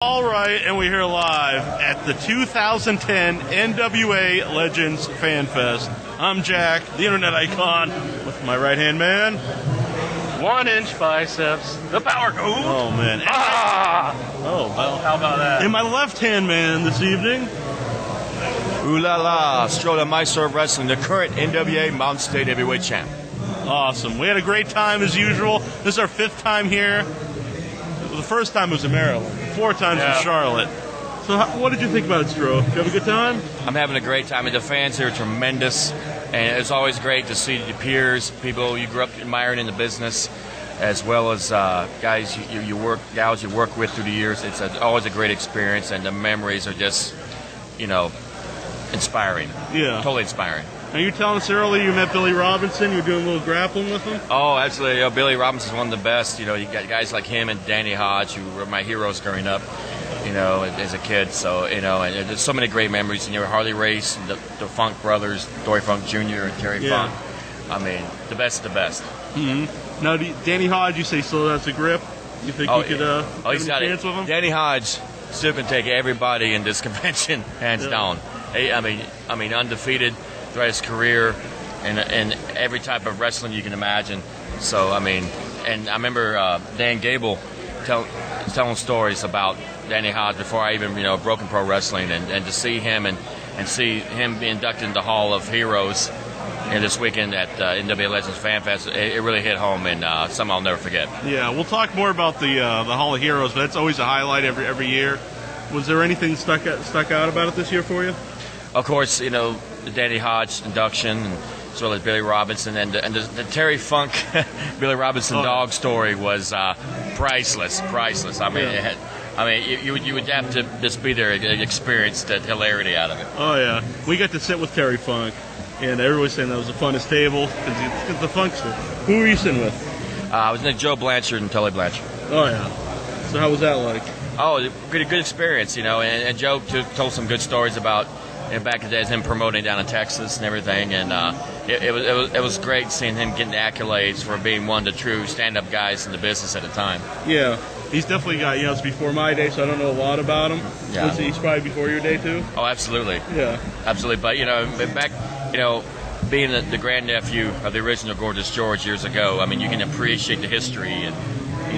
All right, and we're here live at the 2010 NWA Legends Fanfest. I'm Jack, the internet icon, with my right-hand man. 1-inch biceps, the power goat. Oh, man. Oh, well. How about that? And my left-hand man this evening. Ooh la la, Stroller Maestro of Wrestling, the current NWA Mountain State Heavyweight Champ. Awesome. We had a great time as usual. This is our 5th time here. The first time was in Maryland. 4 times in Charlotte. So what did you think about it, Stro? Did you have a good time? I'm having a great time, and the fans here are tremendous, and it's always great to see your peers, people you grew up admiring in the business, as well as gals you work with through the years. It's always a great experience, and the memories are just, inspiring. Yeah. Totally inspiring. Now, you were telling us earlier you met Billy Robinson. You were doing a little grappling with him? Oh, absolutely. Billy Robinson's one of the best. You got guys like him and Danny Hodge, who were my heroes growing up, as a kid. So, and there's so many great memories. Harley Race, and the Funk brothers, Dory Funk Jr. and Terry Funk. I mean, the best of the best. Mm-hmm. Now, Danny Hodge, you say still has a grip? You think you could have a chance with him? Danny Hodge still can take everybody in this convention, hands down. I mean, undefeated throughout his career and every type of wrestling you can imagine. So, and I remember Dan Gable telling stories about Danny Hodge before I even, broke in pro wrestling, and to see him and see him be inducted into the Hall of Heroes this weekend at NWA Legends Fanfest, it really hit home, and something I'll never forget. Yeah, we'll talk more about the Hall of Heroes, but that's always a highlight every year. Was there anything stuck out about it this year for you? Of course, the Danny Hodge induction, as well as Billy Robinson, and the Terry Funk Billy Robinson dog story was priceless. You would have to just be there and experience the hilarity out of it. Oh yeah, we got to sit with Terry Funk, and everybody's saying that was the funnest table because the Funkster. Who were you sitting with? I was with Joe Blanchard and Tully Blanchard. Oh yeah. So how was that like? Oh, good experience, and Joe told some good stories about. And back in the days, him promoting down in Texas and everything, and it was great seeing him getting the accolades for being one of the true stand-up guys in the business at the time. Yeah, he's definitely got, it's before my day, so I don't know a lot about him. Yeah. He's probably before your day, too? Oh, absolutely. Yeah. Absolutely, but, back, being the grandnephew of the original Gorgeous George years ago, you can appreciate the history and,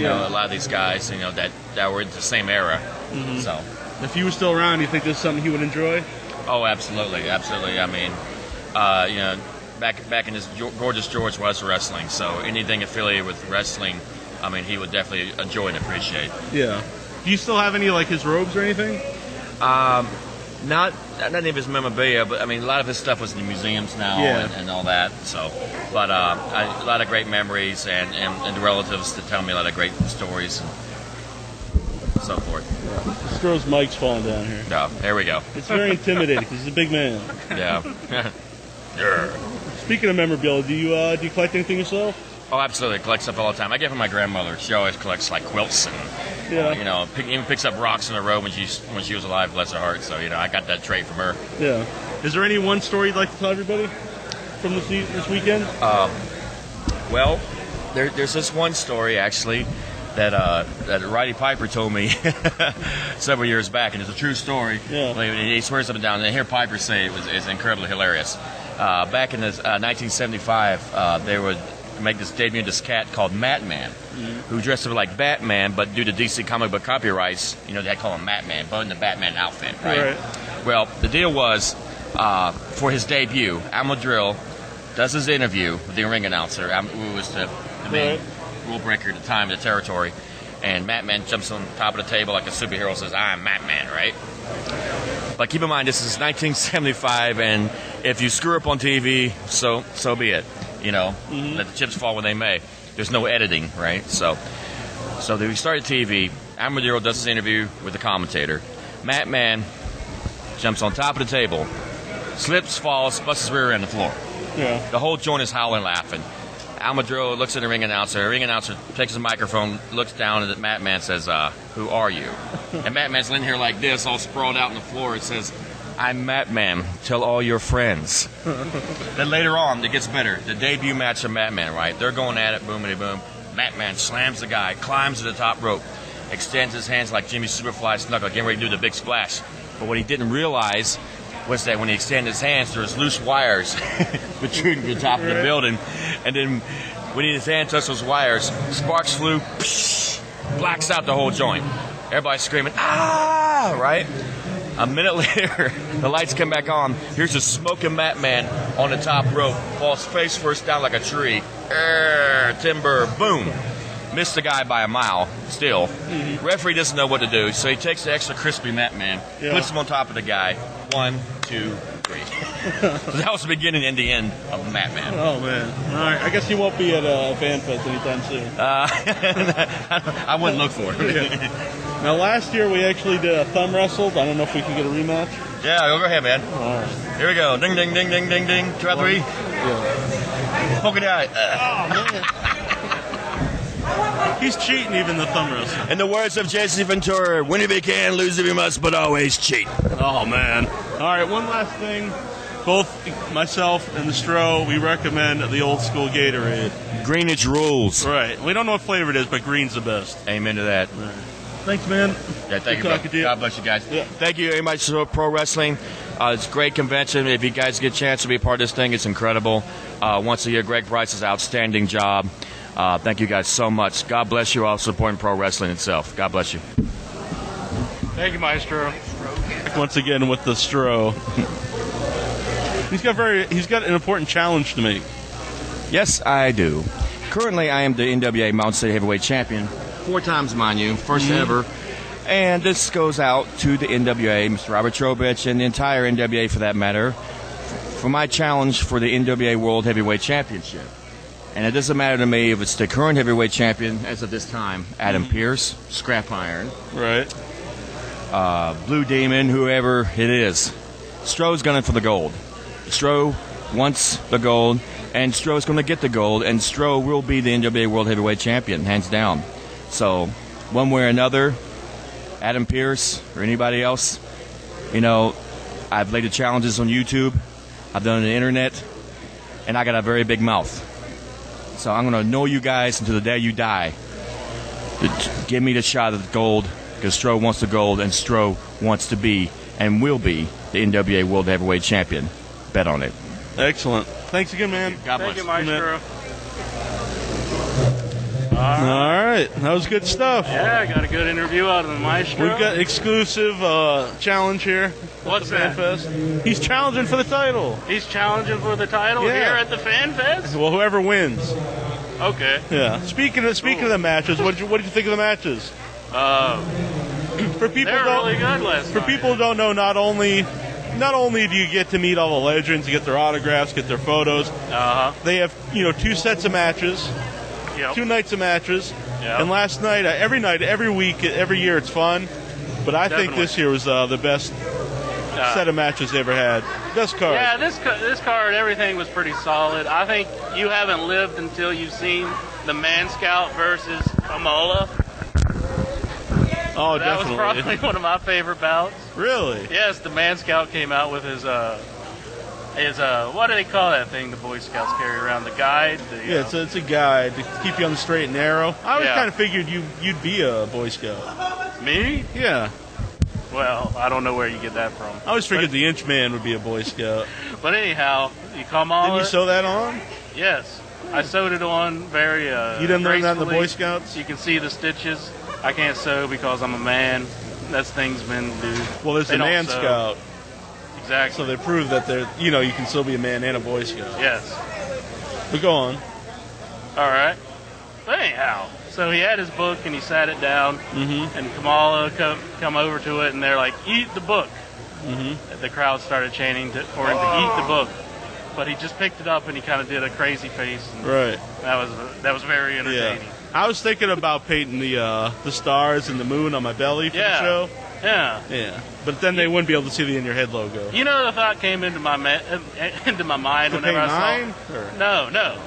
a lot of these guys, that were in the same era, so. If he was still around, do you think this is something he would enjoy? Oh, absolutely. Back in his Gorgeous George was wrestling, so anything affiliated with wrestling, he would definitely enjoy and appreciate. Yeah. Do you still have any his robes or anything? Not any of his memorabilia, but a lot of his stuff was in the museums now and all that. So, but a lot of great memories and the relatives to tell me a lot of great stories and so forth. Stro's mic's falling down here. No, there we go. It's very intimidating because he's a big man. Yeah. Speaking of memorabilia, do you collect anything yourself? Oh, absolutely. I collect stuff all the time. I get it from my grandmother. She always collects quilts and even picks up rocks in the road when she was alive. Bless her heart. So I got that trait from her. Yeah. Is there any one story you'd like to tell everybody from this weekend? Well, there's this one story actually that Roddy Piper told me several years back, and it's a true story. Yeah. He swears up and down, and I hear Piper say it was incredibly hilarious. Back in 1975, they would make this cat called Matman, who dressed up like Batman, but due to DC comic book copyrights, they call him Matman, but in the Batman outfit, right? Well, the deal was, for his debut, Amadrill does his interview with the ring announcer, who was the main rule breaker at the time in the territory, and Matman jumps on top of the table like a superhero and says, "I'm Matman," right? But keep in mind, this is 1975, and if you screw up on TV, so be it. Let the chips fall when they may. There's no editing, right? So we started TV. Armadillo does his interview with the commentator. Matman jumps on top of the table, slips, falls, busts his rear end on the floor. Yeah. The whole joint is howling, laughing. Almadrillo looks at the ring announcer. The ring announcer takes his microphone, looks down, and Matman says, "Who are you?" And Matman's laying here like this, all sprawled out on the floor. It says, "I'm Matman. Tell all your friends." Then later on, it gets better. The debut match of Matman, right? They're going at it, boomity boom. Matman slams the guy, climbs to the top rope. extends his hands like Jimmy Superfly Snuka, getting ready to do the big splash. But what he didn't realize was that when he extended his hands, there was loose wires protruding from the top of the building. And then when his hand touched those wires, sparks flew, blacks out the whole joint. Everybody's screaming, ah, right? A minute later, the lights come back on. Here's a smoking Batman on the top rope, falls face first down like a tree. Timber, boom. Missed the guy by a mile, still. Referee doesn't know what to do, so he takes the extra crispy Batman, puts him on top of the guy. 1, 2, 3. So that was the beginning and the end of Batman. Oh, man. All right. I guess he won't be at FanFest anytime soon. I wouldn't look for it. Now, last year we actually did a thumb wrestle. I don't know if we can get a rematch. Yeah, go ahead, man. All right. Here we go. Ding, ding, ding, ding, ding, ding. 2 out 3. Yeah. Poke it out. Oh, man. He's cheating even the thumb wrestle. In the words of Jesse Ventura, win if you can, lose if you must, but always cheat. Oh, man. All right, one last thing. Both myself and the Stro, we recommend the old school Gatorade. Greenwich rules. Right. We don't know what flavor it is, but green's the best. Amen to that. Right. Thanks, man. Yeah, thank you, Good talking to you. God bless you guys. Yeah. Thank you very much for Pro Wrestling. It's a great convention. If you guys get a chance to be a part of this thing, it's incredible. Once a year, Greg Price's outstanding job. Thank you guys so much. God bless you all for supporting pro wrestling itself. God bless you. Thank you, Maestro. Once again with the Stro. He's got an important challenge to make. Yes, I do. Currently, I am the NWA Mountain State Heavyweight Champion. 4 times, mind you. First ever. And this goes out to the NWA, Mr. Robert Trowbridge, and the entire NWA for that matter, for my challenge for the NWA World Heavyweight Championship. And it doesn't matter to me if it's the current heavyweight champion, as of this time, Adam Pearce, Scrap Iron, Right. Blue Demon, whoever it is. Stro's gunning for the gold. Stro wants the gold, and Stro's going to get the gold, and Stro will be the NWA World Heavyweight Champion, hands down. So, one way or another, Adam Pearce or anybody else, I've laid the challenges on YouTube, I've done it on the internet, and I got a very big mouth. So I'm going to know you guys until the day you die. Give me the shot at the gold, because Stro wants the gold, and Stro wants to be and will be the NWA World Heavyweight Champion. Bet on it. Excellent. Thanks again, man. God bless. Thank you, Maestro. All right. That was good stuff. Yeah, I got a good interview out of the Maestro. We've got exclusive challenge here. What's the that? FanFest. He's challenging for the title. He's challenging for the title Yeah. here at the FanFest? Well, whoever wins. Okay. Yeah. Speaking of the matches, what did you think of the matches? For people They were don't really good last for night. people who don't know, not only do you get to meet all the legends, you get their autographs, get their photos. Uh-huh. They have 2 sets of matches. Yep. 2 nights of matches. Yep. And last night, every week, every year, it's fun. But I think Definitely. this year was the best set of matches they ever had. Best card. Yeah, this card, everything was pretty solid. I think you haven't lived until you've seen the Man Scout versus Kamala. Oh, That definitely. was probably one of my favorite bouts. Really? Yes, the Man Scout came out with his what do they call that thing the Boy Scouts carry around? The guide? Yeah, it's a guide to keep you on the straight and narrow. I always Yeah. kind of figured you'd be a Boy Scout. Me? Yeah. Well, I don't know where you get that from. I always figured the Inchman would be a Boy Scout. But anyhow, you come on. Didn't you sew that on? Yes. I sewed it on very You didn't learn that in the gracefully. Boy Scouts? You can see the stitches. I can't sew because I'm a man. That's things men do. Well, there's They a don't Man sew. Scout, Exactly. so they prove that you can still be a man and a Boy Scout. Yes. But go on. All right. But anyhow, so he had his book and he sat it down, and Kamala come over to it, and they're like, "Eat the book." The crowd started chanting for him to eat the book, but he just picked it up and he kind of did a crazy face. And Right. that was very Yeah. entertaining. I was thinking about painting the stars and the moon on my belly for the show. Yeah. Yeah. But then they wouldn't be able to see the In Your Head logo. You know, the thought came into my mind To whenever I paint saw. mine? Or- No.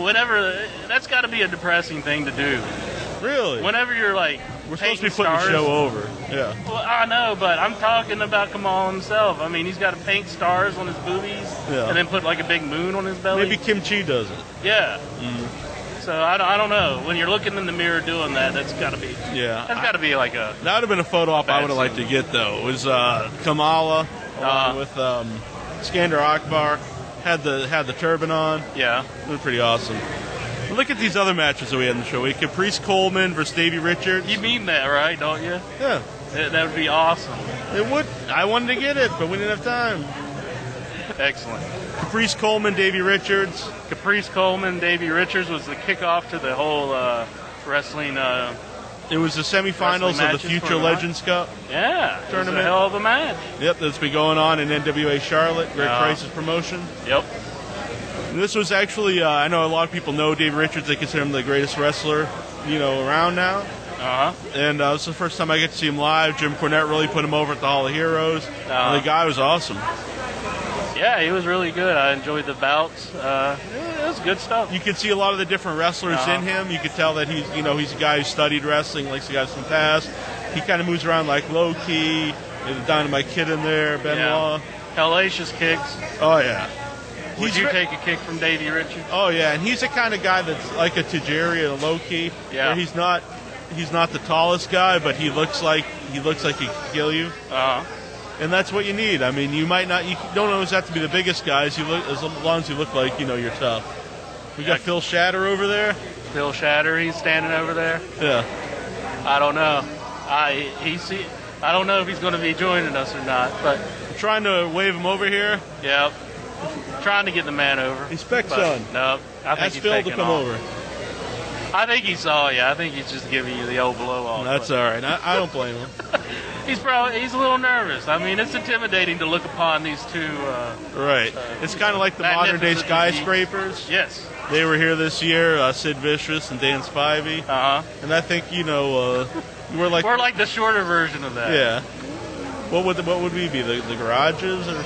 Whenever that's got to be a depressing thing to do. Really? Whenever you're like We're supposed to be painting putting the stars. show over. Yeah. Well, I know, but I'm talking about Kamal himself. I mean, he's got to paint stars on his boobies Yeah. and then put like a big moon on his belly. Maybe Kim Chi does it. Yeah. So So I don't know. When you're looking in the mirror doing that, that's got to be like a. That would have been a photo op I would have liked to get though. It was Kamala along with Skander Akbar had the turban on. Yeah, it was pretty awesome. But look at these other matches that we had in the show. We had Caprice Coleman versus Davey Richards. You mean that, right? Don't you? Yeah. That would be awesome. It would. I wanted to get it, but we didn't have time. Excellent. Caprice Coleman, Davey Richards. Caprice Coleman, Davey Richards was the kickoff to the whole wrestling. It was the semifinals of the Future Legends Cup. Yeah, tournament. It was a hell of a match. Yep, that's been going on in NWA Charlotte. Greg Price's promotion. Yep. And this was actually, I know a lot of people know Davey Richards. They consider him the greatest wrestler, around now. And this is the first time I get to see him live. Jim Cornette really put him over at the Hall of Heroes. And the guy was awesome. Yeah, he was really good. I enjoyed the bouts. It was good stuff. You could see a lot of the different wrestlers in him. You could tell that he's a guy who studied wrestling, likes the guys from the past. He kind of moves around like Low Key. There's a Dynamite Kid in there, Benoit. Hellacious kicks. Oh, yeah. Would you take a kick from Davey Richards? Oh, yeah, and he's the kind of guy that's like a Tajiri, a Low Key. Yeah. Where he's not the tallest guy, but he looks like he could kill you. And that's what you need. I mean, you don't always have to be the biggest guys. As long as you look like you're tough. We got Phil Shatter over there. Phil Shatter, he's standing over there. Yeah. I don't know. I don't know if he's going to be joining us or not. But I'm trying to wave him over here. Yep. Trying to get the man over. He's Speck's son. No, I think Ask he's Phil to come over. I think he saw you. I think he's just giving you the old blow off. That's all right. I don't blame him. He's a little nervous. I mean, it's intimidating to look upon these two. Right. It's kind of like the modern day skyscrapers. Yes. They were here this year. Sid Vicious and Dan Spivey. And I think we're like the shorter version of that. Yeah. What would we be? The garages or?